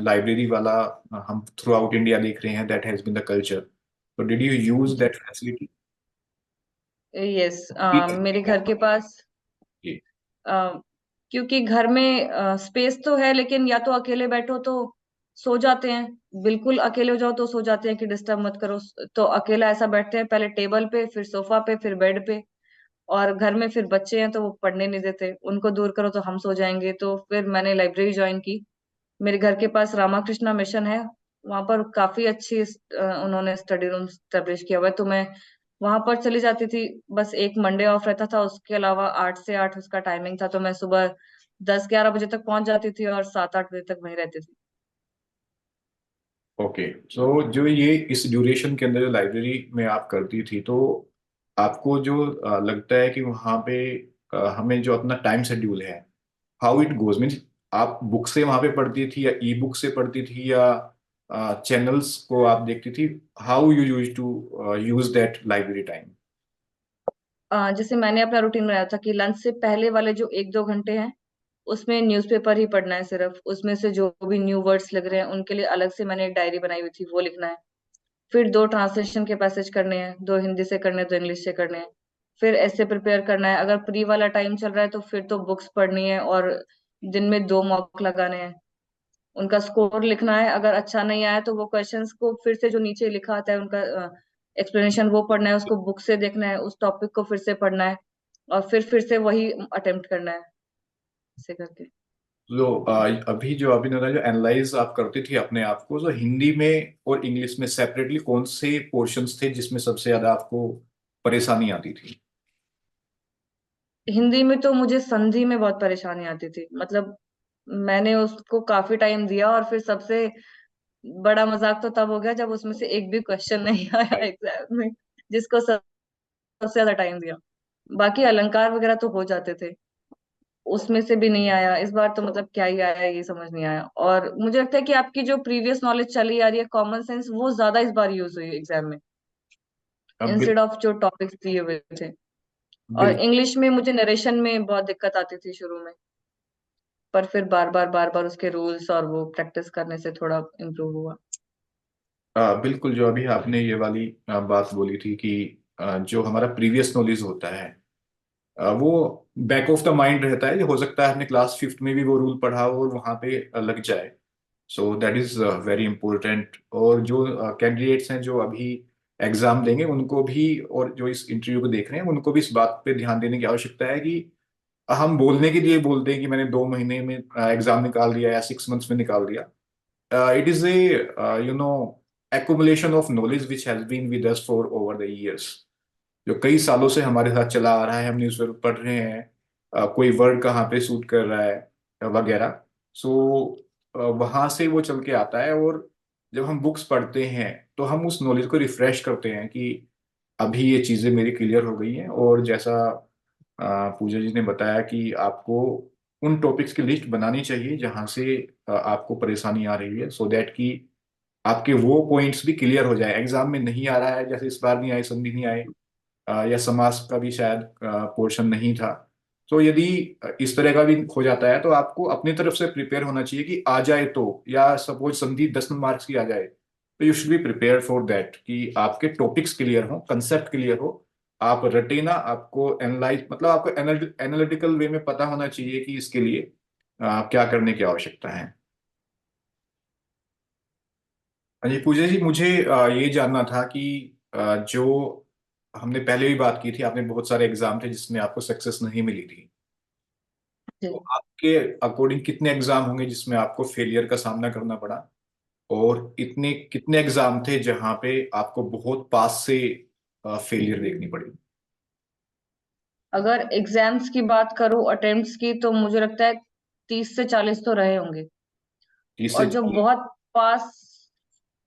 लाइब्रेरी वाला हम थ्रू आउट इंडिया देख रहे हैं, that has been the culture, तो did you use that facility? Yes, मेरे घर के पास, जी अ, क्योंकि घर में स्पेस तो है, लेकिन या तो अकेले बैठो तो सो जाते हैं, बिल्कुल अकेले हो जाओ तो सो जाते हैं कि डिस्टर्ब मत करो। तो अकेला ऐसा बैठते हैं, पहले टेबल पे, फिर सोफा पे, फिर बेड पे। और घर में फिर बच्चे हैं तो वो पढ़ने नहीं देते, उनको दूर करो तो हम सो जाएंगे। तो फिर मैंने लाइब्रेरी ज्वाइन की। मेरे घर के पास रामाकृष्णा मिशन है, वहां पर काफी अच्छी उन्होंने स्टडी रूम स्टेब्लिश किया हुआ है, तो मैं वहां पर चली जाती थी। बस एक मंडे ऑफ रहता था, उसके अलावा 8 से 8 उसका टाइमिंग था, तो मैं सुबह 10-11 बजे तक पहुंच जाती थी और 7-8 बजे तक वहीं रहती थी। ओके। तो जो ये इस ड्यूरेशन के अंदर जो लाइब्रेरी में आप करती थी, तो आपको जो लगता है कि वहाँ पे हमें जो अपना टाइम शेड्यूल है, हाउ इट गोज मीन्स, आप बुक से वहाँ पे पढ़ती थी या ई बुक से पढ़ती थी या चैनल्स को आप देखती थी? How you use to use that library time? जैसे मैंने अपना रूटीन बनाया था कि लंच से पहले वाले जो 1-2 घंटे हैं उसमें न्यूज़पेपर ही पढ़ना है सिर्फ। उसमें से जो भी न्यू वर्ड्स लग रहे हैं उनके लिए अलग से मैंने एक डायरी बनाई हुई थी, वो लिखना है। फिर 2 ट्रांसलेशन के पैसेज करने हैं, 2 हिंदी से करने हैं, 2 इंग्लिश से करने हैं। फिर ऐसे प्रिपेयर करना है। अगर प्री वाला टाइम चल रहा है तो फिर तो बुक्स पढ़नी है, और दिन में 2 मॉक लगाने हैं। उनका स्कोर लिखना है। अगर अच्छा नहीं आया तो वो क्वेश्चंस को फिर से जो नीचे लिखा आता है उनका एक्सप्लेनेशन वो पढ़ना है, उसको बुक से देखना है, उस टॉपिक को फिर से पढ़ना है, और फिर से वही अटेम्प्ट करना है, ऐसे करके। जो अभी जो अभी ना जो एनालाइज आप करती थी अपने आप को, जो हिंदी में और इंग्लिश में सेपरेटली कौन से पोर्शंस थे जिसमें सबसे ज्यादा आपको परेशानी आती थी? हिंदी में तो मुझे संधि में बहुत परेशानी आती थी। मतलब मैंने उसको काफी टाइम दिया, और फिर सबसे बड़ा मजाक तो तब हो गया जब उसमें से एक भी क्वेश्चन नहीं आया एग्जाम में, जिसको सबसे ज्यादा टाइम दिया। बाकी अलंकार वगैरह तो हो जाते थे, उसमें से भी नहीं आया इस बार। तो मतलब क्या ही आया ये समझ नहीं आया। और मुझे लगता है कि आपकी जो प्रीवियस नॉलेज चली आ रही है, कॉमन सेंस, वो ज्यादा इस बार यूज हुई एग्जाम में, अब इंस्टेड ऑफ जो टॉपिक्स दिए हुए थे। और बिल, इंग्लिश में मुझे नरेशन में बहुत दिक्कत आती थी शुरू में, पर फिर बार बार उसके रूल्स और वो प्रैक्टिस करने से थोड़ा इम्प्रूव हुआ। बिल्कुल, जो अभी आपने ये वाली बात बोली थी कि जो हमारा प्रीवियस नॉलेज होता है, वो बैक ऑफ द माइंड रहता है। ये हो सकता है हमने क्लास फिफ्थ में भी वो रूल पढ़ा हो और वहां पे लग जाए। So that is very important. और जो कैंडिडेट्स हैं जो अभी एग्जाम देंगे, उनको भी, और जो इस इंटरव्यू को देख रहे हैं, उनको भी इस बात पे ध्यान देने की आवश्यकता है कि हम बोलने के लिए बोलते हैं कि मैंने 2 महीने में एग्जाम निकाल दिया या 6 मंथ्स में निकाल दिया। It is a accumulation of knowledge which has been with us for over the years, जो कई सालों से हमारे साथ चला आ रहा है। हम न्यूज़पेपर पढ़ रहे हैं, कोई वर्ड कहाँ पे सूट कर रहा है वगैरह। सो वहां से वो चल के आता है। और जब हम बुक्स पढ़ते हैं तो हम उस नॉलेज को रिफ्रेश करते हैं कि अभी ये चीज़ें मेरी क्लियर हो गई हैं। और जैसा पूजा जी ने बताया कि आपको उन टॉपिक्स की लिस्ट बनानी चाहिए जहां से आपको परेशानी आ रही है, सो दैट कि आपके वो पॉइंट्स भी क्लियर हो जाए। एग्जाम में नहीं आ रहा है, जैसे इस बार नहीं आए, संधि नहीं आए, या समास का भी शायद पोर्शन नहीं था। तो यदि इस तरह का भी हो जाता है तो आपको अपनी तरफ से प्रिपेयर होना चाहिए कि आ जाए तो, या सपोज संधि 10 मार्क्स की आ जाए, तो you should be prepare for that कि आपके टॉपिक्स क्लियर हो, कंसेप्ट क्लियर हो। आप रटे ना, आपको एनालाइज, मतलब आपको एनालिटिकल वे में पता होना चाहिए कि इसके लिए क्या करने की आवश्यकता है। हाँ जी पूजा जी, मुझे ये जानना था कि जो हमने पहले भी बात की थी, आपने बहुत सारे एग्जाम थे जिसमें आपको सक्सेस नहीं मिली थी। जी। तो आपके अकॉर्डिंग कितने एग्जाम होंगे जिसमें आपको फेलियर का सामना करना पड़ा? और इतने कितने एग्जाम थे जहां पे आपको बहुत पास से फेलियर देखनी पड़ी? अगर एग्जाम्स की बात करूं, अटेम्प्ट्स की, तो मुझे लगता है 30 से 40 तो रहे होंगे। 30 से और जो 40 बहुत पास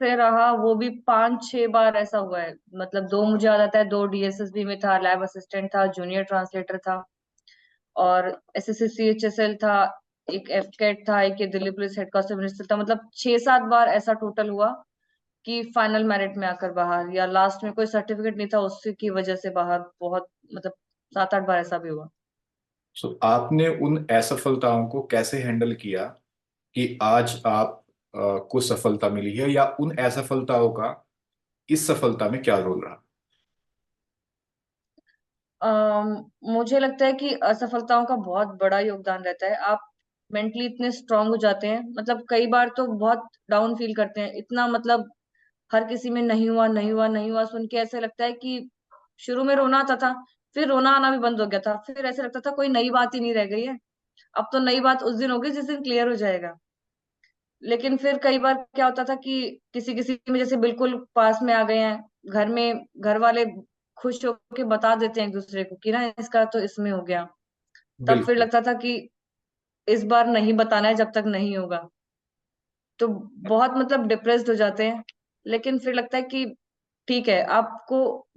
से रहा वो भी 5-6 बार ऐसा हुआ है। मतलब दो मुझे याद आता है, 2 DSSB में था, लैब असिस्टेंट था, जूनियर ट्रांसलेटर था, और SSC CHSL था, एक एफकेट था, एक ये दिल्ली पुलिस हेड कांस्टेबल था। मतलब 6-7 बार ऐसा टोटल हुआ कि फाइनल मेरिट में आकर बाहर, या लास्ट में कोई सर्टिफिकेट नहीं था उसकी की वजह से बाहर। बहुत मतलब 7-8 बार ऐसा भी हुआ। सो आपने उन असफलताओं को कैसे हैंडल किया कि आज आप को सफलता मिली है, या उन असफलताओं का इस सफलता में क्या रोल रहा? मुझे लगता है कि असफलताओं का बहुत बड़ा योगदान रहता है। आप मेंटली इतने स्ट्रांग हो जाते हैं। मतलब कई बार तो बहुत डाउन फील करते हैं इतना, मतलब हर किसी में नहीं हुआ नहीं हुआ नहीं हुआ सुन के ऐसे लगता है कि शुरू में रोना आता था, फिर रोना आना भी बंद हो गया था, फिर ऐसे लगता था कोई नई बात ही नहीं रह गई है। अब तो नई बात उस दिन होगी जिस दिन क्लियर हो जाएगा। लेकिन फिर कई बार क्या होता था कि किसी किसी में जैसे बिल्कुल पास में आ गए हैं, घर में घर वाले खुश होकर बता देते हैं एक दूसरे को कि ना इसका तो इसमें हो गया। तब फिर बिल्कुल। लगता था कि इस बार नहीं बताना है जब तक नहीं होगा। तो बहुत मतलब डिप्रेस्ड हो जाते हैं। लेकिन फिर लगता है कि ठीक है, आपको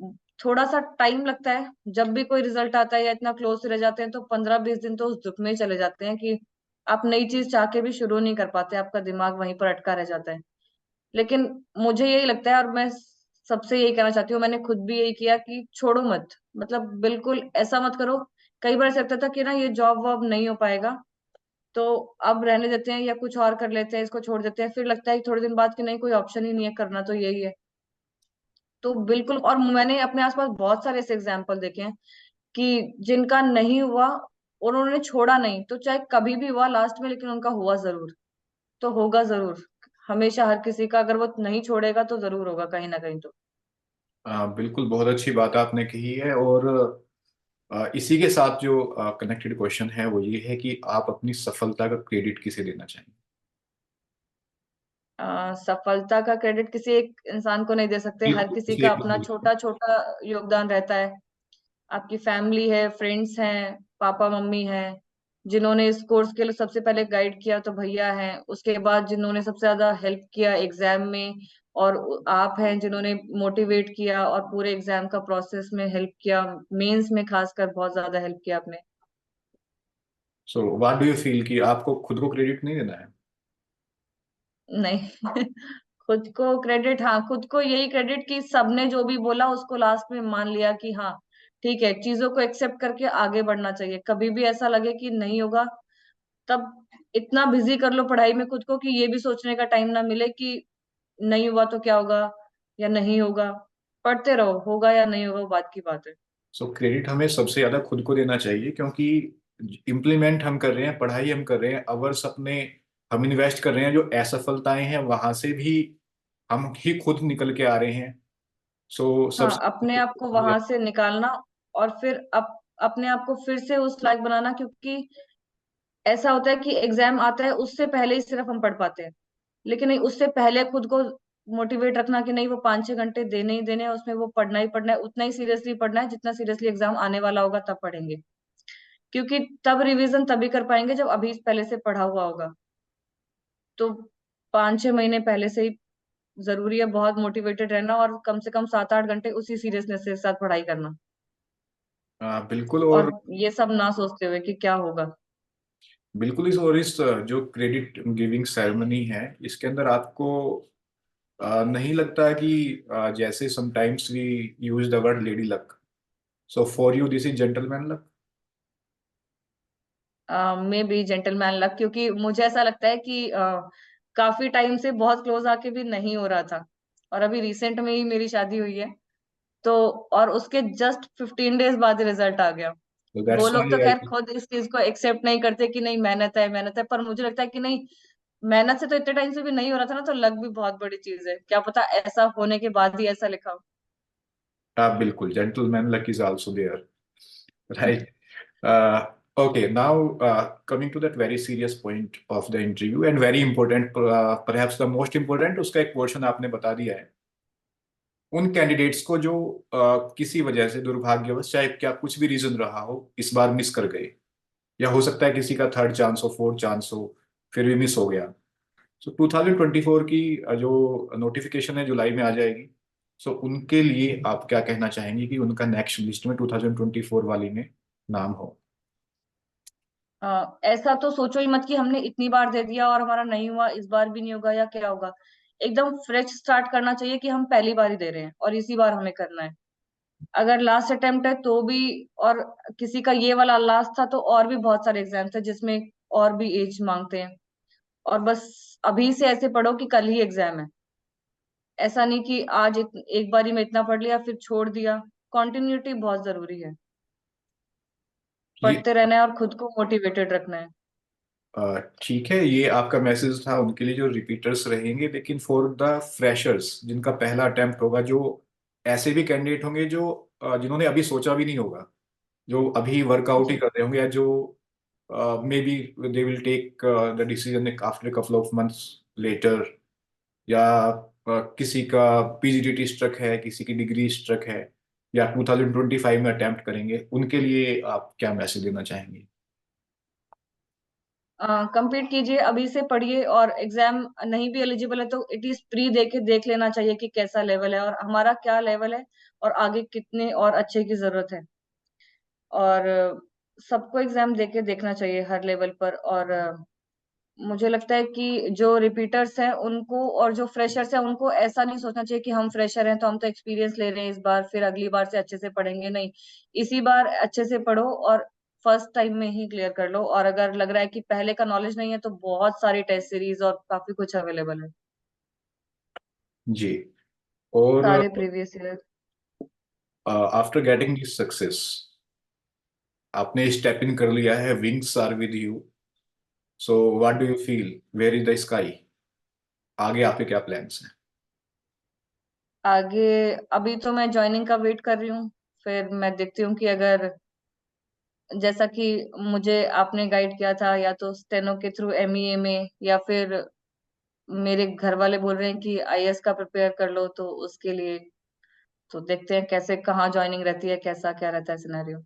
थोड़ा सा टाइम लगता है। जब भी कोई रिजल्ट आता है या इतना क्लोज से रह जाते हैं तो 15-20 दिन तो उस दुख में ही चले जाते हैं कि आप नई चीज चाह के भी शुरू नहीं कर पाते, आपका दिमाग वहीं पर अटका रह जाता है। लेकिन मुझे यही लगता है, और मैं सबसे यही कहना चाहती हूँ, मैंने खुद भी यही किया कि छोड़ो मत, मतलब बिल्कुल ऐसा मत करो। कई बार ऐसा लगता था कि ना ये जॉब वॉब नहीं हो पाएगा, तो अब रहने देते हैं या कुछ और कर लेते हैं, इसको छोड़ देते हैं। फिर लगता है कि थोड़े दिन बाद कि नहीं, कोई ऑप्शन ही नहीं है, करना तो यही है। तो बिल्कुल, और मैंने अपने आसपास बहुत सारे ऐसे एग्जाम्पल देखे हैं कि जिनका नहीं हुआ, उन्होंने छोड़ा नहीं, तो चाहे कभी भी हुआ लास्ट में, लेकिन उनका हुआ जरूर। तो होगा जरूर, हमेशा हर किसी का, अगर वो नहीं छोड़ेगा तो जरूर होगा कहीं ना कहीं तो। बिल्कुल, बहुत अच्छी बात आपने कही है। और इसी के साथ जो कनेक्टेड क्वेश्चन है वो ये है कि आप अपनी सफलता का क्रेडिट किसे देना चाहेंगे? सफलता का क्रेडिट किसी एक इंसान को नहीं दे सकते, हर बिल्कुल, किसी किसी का एक को अपना बिल्कुल। छोटा छोटा योगदान रहता है। आपकी फैमिली है, फ्रेंड्स हैं, पापा मम्मी हैं, जिन्होंने इस कोर्स के लिए सबसे पहले गाइड किया तो भैया हैं, उसके बाद जिन्होंने सबसे ज्यादा हेल्प किया एग्जाम में, और आप हैं जिन्होंने मोटिवेट किया और पूरे एग्जाम का प्रोसेस में हेल्प किया, मेंस में खासकर बहुत ज्यादा हेल्प किया आपने। सो व्हाट डू यू फील कि आपको खुद को क्रेडिट नहीं देना है? नहीं। खुद को क्रेडिट, हाँ, खुद को यही क्रेडिट कि सबने जो भी बोला उसको लास्ट में मान लिया कि हाँ ठीक है, चीजों को एक्सेप्ट करके आगे बढ़ना चाहिए। कभी भी ऐसा लगे कि नहीं होगा, तब इतना बिजी कर लो पढ़ाई में खुद को कि ये भी सोचने का टाइम ना मिले कि नहीं हुआ तो क्या होगा या नहीं होगा। पढ़ते रहो, होगा या नहीं होगा वो बात की बात है। सो क्रेडिट हमें सबसे ज्यादा खुद को देना चाहिए, क्योंकि इम्प्लीमेंट हम कर रहे हैं, पढ़ाई हम कर रहे हैं, अवर्स अपने हम इन्वेस्ट कर रहे हैं। जो असफलताएं हैं वहां से भी हम ही खुद निकल के आ रहे हैं। सो हाँ, अपने आप को सबसे वहां से निकालना, और फिर अपने आप को फिर से उस लायक बनाना, क्योंकि ऐसा होता है कि एग्जाम आता है उससे पहले ही सिर्फ हम पढ़ पाते हैं। लेकिन नहीं, उससे पहले खुद को मोटिवेट रखना कि नहीं, वो 5-6 घंटे देने ही देने हैं, उसमें वो पढ़ना ही पढ़ना है, उतना ही सीरियसली पढ़ना है जितना सीरियसली एग्जाम आने वाला होगा तब पढ़ेंगे। क्योंकि तब रिवीजन तभी कर पाएंगे जब अभी पहले से पढ़ा हुआ होगा। तो 5-6 महीने पहले से ही जरूरी है बहुत मोटिवेटेड रहना, और कम से कम 7-8 घंटे उसी सीरियसनेस के साथ पढ़ाई करना, बिल्कुल। और और ये सब ना सोचते हुए कि क्या होगा। बिल्कुल इस जो क्रेडिट गिविंग सेरेमनी है इसके अंदर आपको नहीं लगता कि जैसे sometimes we use the word lady luck, so for you this is gentleman luck? Maybe gentleman luck, क्योंकि मुझे ऐसा लगता है कि काफी टाइम से बहुत क्लोज आके भी नहीं हो रहा था, और अभी रिसेंट में ही मेरी शादी हुई है। तो और उसके जस्ट 15 डेज बाद रिजल्ट आ गया। तो वो दैट्स लोग तो व्हाई खैर खुद इस चीज को एक्सेप्ट नहीं करते कि नहीं, मेहनत है मेहनत है, पर मुझे लगता है कि नहीं, मेहनत से तो इतने टाइम से भी नहीं हो रहा था ना, तो लक भी बहुत बड़ी चीज है, क्या पता ऐसा होने के बाद ही ऐसा लिखा हो। बिल्कुल, gentleman luck is also there, right? Okay, now coming to that very serious point of the interview and very important, perhaps the most important, उसका एक portion आपने बता दिया है। उन कैंडिडेट्स को जो किसी वजह से दुर्भाग्यवश, चाहे क्या कुछ भी रीजन रहा हो, इस बार मिस कर गए, या हो सकता है किसी का थर्ड चांस हो, फोर्थ चांस हो, फिर भी मिस हो गया। सो 2024 की जो नोटिफिकेशन है जुलाई में आ जाएगी। सो उनके लिए आप क्या कहना चाहेंगे कि उनका नेक्स्ट लिस्ट में 2024 वाली में नाम हो? ऐसा तो सोचो ही मत कि हमने इतनी बार दे दिया और हमारा नहीं हुआ, इस बार भी नहीं होगा या क्या होगा। एकदम फ्रेश स्टार्ट करना चाहिए कि हम पहली बार ही दे रहे हैं और इसी बार हमें करना है। अगर लास्ट अटेम्प्ट है तो भी, और किसी का ये वाला लास्ट था तो और भी बहुत सारे एग्जाम्स है जिसमें और भी एज मांगते हैं। और बस अभी से ऐसे पढ़ो कि कल ही एग्जाम है। ऐसा नहीं कि आज एक बारी में इतना पढ़ लिया फिर छोड़ दिया। कॉन्टिन्यूटी बहुत जरूरी है, ये पढ़ते रहना है और खुद को मोटिवेटेड रखना है। ठीक है, ये आपका मैसेज था उनके लिए जो रिपीटर्स रहेंगे। लेकिन फॉर द फ्रेशर्स जिनका पहला अटेम्प्ट होगा, जो ऐसे भी कैंडिडेट होंगे जो जिन्होंने अभी सोचा भी नहीं होगा, जो अभी वर्कआउट ही जी। कर रहे होंगे, या जो maybe they will take the decision after couple of months later, या किसी का पीजीडीटी स्ट्रक है, किसी की डिग्री स्ट्रक है, या 2025 में अटेम्प्ट करेंगे, उनके लिए आप क्या मैसेज देना चाहेंगे? कंप्लीट कीजिए, अभी से पढ़िए, और एग्जाम नहीं भी एलिजिबल है तो एटलीस्ट प्री दे के देख लेना चाहिए कि कैसा लेवल है और हमारा क्या लेवल है, और आगे कितने और अच्छे की जरूरत है। और सबको एग्जाम दे के देखना चाहिए हर लेवल पर। और मुझे लगता है कि जो रिपीटर्स हैं उनको और जो फ्रेशर्स हैं उनको ऐसा नहीं सोचना चाहिए कि हम फ्रेशर हैं तो हम तो एक्सपीरियंस ले रहे हैं इस बार, फिर अगली बार से अच्छे से पढ़ेंगे। नहीं, इसी बार अच्छे से पढ़ो और फर्स्ट टाइम में ही क्लियर कर लो। और अगर लग रहा है कि पहले का नॉलेज नहीं है तो बहुत सारी टेस्ट सीरीज और काफी कुछ अवेलेबल है, जी। और सारे previous year. After getting this success, आपने स्टेप इन कर लिया है, wings are with you, so what do you feel, where is the sky? आगे आपके क्या प्लान्स हैं? आगे अभी तो मैं ज्वाइनिंग का वेट कर रही हूँ, फिर मैं देखती हूँ कि अगर जैसा कि मुझे आपने गाइड किया था, या तो स्टेनो के थ्रू एमईए में, या फिर मेरे घर वाले बोल रहे हैं कि आईएएस का प्रिपेयर कर लो, तो उसके लिए तो देखते हैं कैसे कहाँ ज्वाइनिंग रहती है, कैसा क्या रहता है सिनेरियो।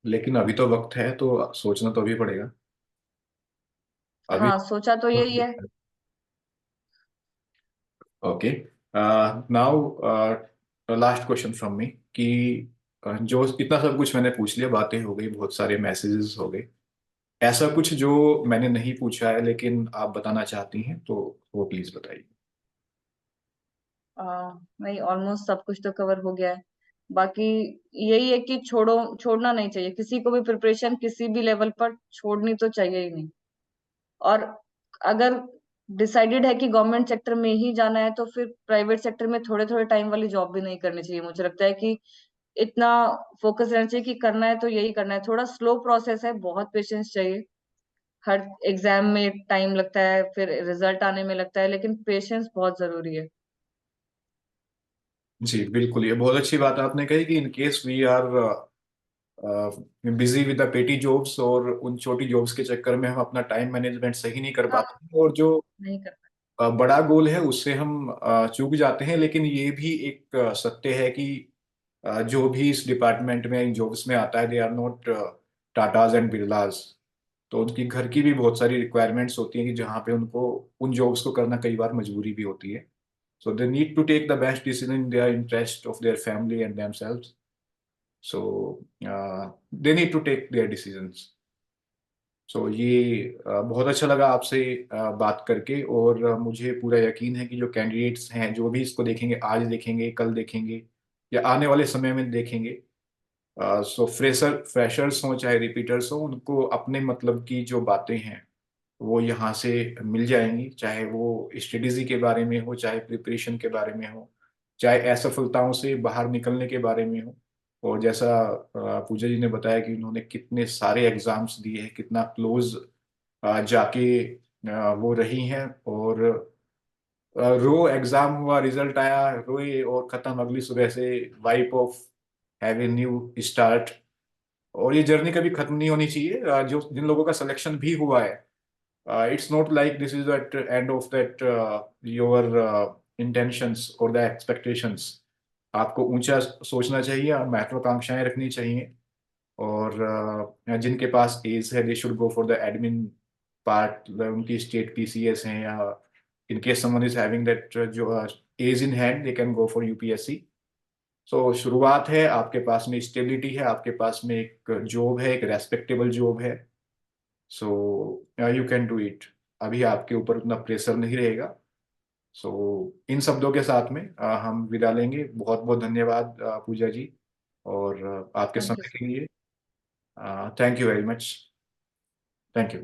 लेकिन अभी तो वक्त है, तो सोचना तो अभी पड़ेगा अभी। हाँ, सोचा तो यही है। Okay, now last question from me कि जो इतना सब कुछ मैंने पूछ लिया, बातें हो गई, बहुत सारे मैसेजेस हो गए, ऐसा कुछ जो मैंने नहीं पूछा है लेकिन आप बताना चाहती हैं तो वो प्लीज बताइए। नहीं, ऑलमोस्ट सब कुछ तो कवर हो गया है। बाकी यही है कि छोड़ना नहीं चाहिए किसी को भी, प्रिपरेशन किसी भी लेवल पर छोड़नी तो चाहिए ही नहीं। और अगर डिसाइडेड है कि गवर्नमेंट सेक्टर में ही जाना है तो फिर प्राइवेट सेक्टर में थोड़े थोड़े टाइम वाली जॉब भी नहीं करनी चाहिए। मुझे लगता है कि इतना फोकस रहना चाहिए कि करना है तो यही करना है। थोड़ा स्लो प्रोसेस है, बहुत पेशेंस चाहिए। हर एग्जाम में टाइम लगता है, फिर रिजल्ट आने में लगता है, लेकिन पेशेंस बहुत जरूरी है। जी बिल्कुल, ये बहुत अच्छी बात आपने कही कि in case we are busy with the petty jobs, और उन छोटी जॉब्स के चक्कर में हम अपना टाइम मैनेजमेंट सही नहीं कर हाँ, पाते हैं, और जो नहीं करना। बड़ा गोल है उससे हम चूक जाते हैं। लेकिन ये भी एक सत्य है कि जो भी इस डिपार्टमेंट में इन जॉब्स में आता है, they are not Tatas and Birlas. तो उनकी घर की भी बहुत सारी रिक्वायरमेंट्स होती हैं कि जहाँ पे उनको उन जॉब्स को करना कई बार मजबूरी भी होती है। So they need to take the best decision in their interest of their family and themselves. So they need to take their decisions. So ये बहुत अच्छा लगा आपसे बात करके, और मुझे पूरा यकीन है कि जो कैंडिडेट्स हैं, जो भी इसको देखेंगे, आज देखेंगे, कल देखेंगे, या आने वाले समय में देखेंगे, सो फ्रेशर्स हों चाहे रिपीटर्स हों, उनको अपने मतलब की जो बातें हैं वो यहाँ से मिल जाएंगी, चाहे वो स्ट्रेटेजी के बारे में हो, चाहे प्रिपरेशन के बारे में हो, चाहे असफलताओं से बाहर निकलने के बारे में हो। और जैसा पूजा जी ने बताया कि उन्होंने कितने सारे एग्जाम्स दिए हैं, कितना क्लोज जाके वो रही हैं, और रो एग्जाम हुआ, रिजल्ट आया, रोए और खत्म, अगली सुबह से wipe off, have a new start. और ये जर्नी कभी खत्म नहीं होनी चाहिए। जो जिन लोगों का सिलेक्शन भी हुआ है, it's not like this is at end of that your intentions or the expectations। आपको ऊंचा सोचना चाहिए, महत्वाकांक्षाएं रखनी चाहिए, और जिनके पास एज है, they should go for the admin part, उनकी स्टेट पीसीएस हैं, या in case someone is having that जो age in hand, they can go for UPSC. So शुरुआत है, आपके पास में स्टेबिलिटी है, आपके पास में एक जॉब है, एक रेस्पेक्टेबल जॉब है। So you can do it. अभी आपके ऊपर उतना प्रेशर नहीं रहेगा। सो इन शब्दों के साथ में हम विदा लेंगे। बहुत बहुत धन्यवाद पूजा जी, और आपके थैंक यू। समय के लिए। Thank you very much. Thank you.